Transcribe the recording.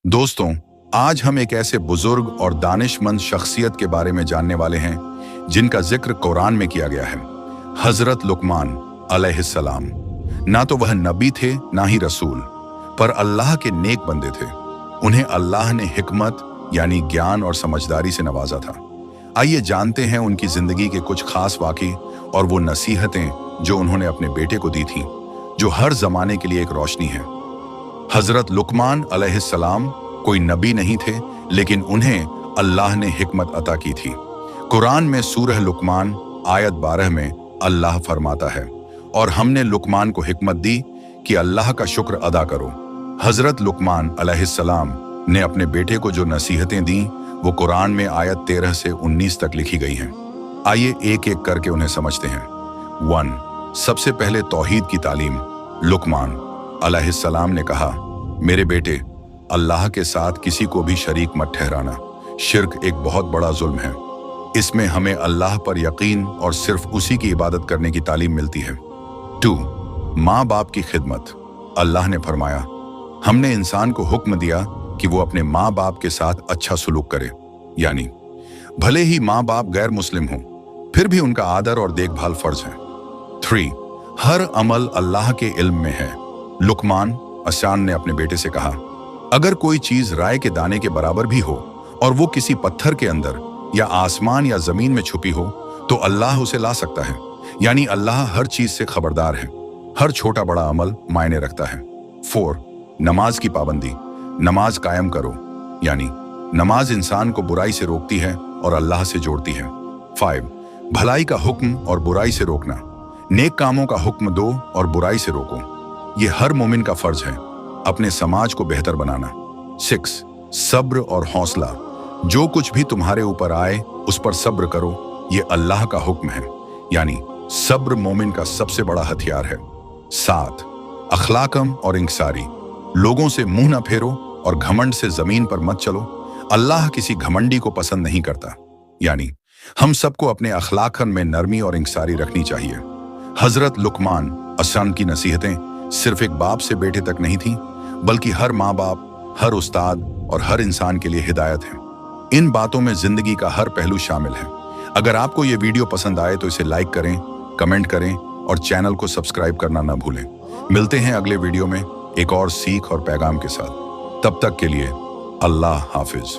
दोस्तों, आज हम एक ऐसे बुजुर्ग और दानिशमंद शख्सियत के बारे में जानने वाले हैं जिनका जिक्र कुरान में किया गया है। हजरत लुकमान अलैहिस्सलाम। ना तो वह नबी थे ना ही रसूल, पर अल्लाह के नेक बंदे थे। उन्हें अल्लाह ने हिकमत यानी ज्ञान और समझदारी से नवाजा था। आइए जानते हैं उनकी जिंदगी के कुछ खास वाक़े और वो नसीहतें जो उन्होंने अपने बेटे को दी थीं, जो हर जमाने के लिए एक रोशनी है। हजरत लुकमान अलैहिस्सलाम कोई नबी नहीं थे, लेकिन उन्हें अल्लाह ने हिकमत अता की थी। कुरान में सूरह लुकमान आयत 12 में अल्लाह फरमाता है, और हमने लुकमान को हिकमत दी कि अल्लाह का शुक्र अदा करो। हजरत लुकमान अलैहिस्सलाम ने अपने बेटे को जो नसीहतें दी वो कुरान में आयत 13 से 19 तक लिखी गई हैं। आइए एक एक करके उन्हें समझते हैं। 1. सबसे पहले तौहीद की तालीम। लुकमान अलैहिस्सलाम ने कहा, मेरे बेटे, अल्लाह के साथ किसी को भी शरीक मत ठहराना। शिर्क एक बहुत बड़ा जुल्म है। इसमें हमें अल्लाह पर यकीन और सिर्फ उसी की इबादत करने की तालीम मिलती है। 2. माँ बाप की खिदमत। अल्लाह ने फरमाया, हमने इंसान को हुक्म दिया कि वो अपने माँ बाप के साथ अच्छा सलूक करे, यानी भले ही माँ बाप गैर मुस्लिम हों, फिर भी उनका आदर और देखभाल फर्ज है। 3. हर अमल अल्लाह के इल्म में है। लुकमान असान ने अपने बेटे से कहा, अगर कोई चीज राय के दाने के बराबर भी हो और वो किसी पत्थर के अंदर या आसमान या जमीन में छुपी हो, तो अल्लाह उसे ला सकता है। यानी अल्लाह हर चीज से खबरदार है। हर छोटा बड़ा अमल मायने रखता है। 4. नमाज की पाबंदी। नमाज कायम करो, यानी नमाज इंसान को बुराई से रोकती है और अल्लाह से जोड़ती है। 5. भलाई का हुक्म और बुराई से रोकना। नेक कामों का हुक्म दो और बुराई से रोको। ये हर मोमिन का फर्ज है, अपने समाज को बेहतर बनाना। 6. सब्र और हौसला। जो कुछ भी तुम्हारे ऊपर आए उस पर सब्र करो, ये अल्लाह का हुक्म है, यानी सब्र मोमिन का सबसे बड़ा हथियार है। 7. अखलाकम और इंकसारी। लोगों से मुंह न फेरो और घमंड से जमीन पर मत चलो। अल्लाह किसी घमंडी को पसंद नहीं करता, यानी हम सबको अपने अखलाकन में नरमी और इंकसारी रखनी चाहिए। हजरत लुकमान असान की नसीहतें सिर्फ एक बाप से बेटे तक नहीं थीं, बल्कि हर माँ बाप, हर उस्ताद और हर इंसान के लिए हिदायत है। इन बातों में जिंदगी का हर पहलू शामिल है। अगर आपको ये वीडियो पसंद आए तो इसे लाइक करें, कमेंट करें और चैनल को सब्सक्राइब करना ना भूलें। मिलते हैं अगले वीडियो में एक और सीख और पैगाम के साथ। तब तक के लिए अल्लाह हाफिज।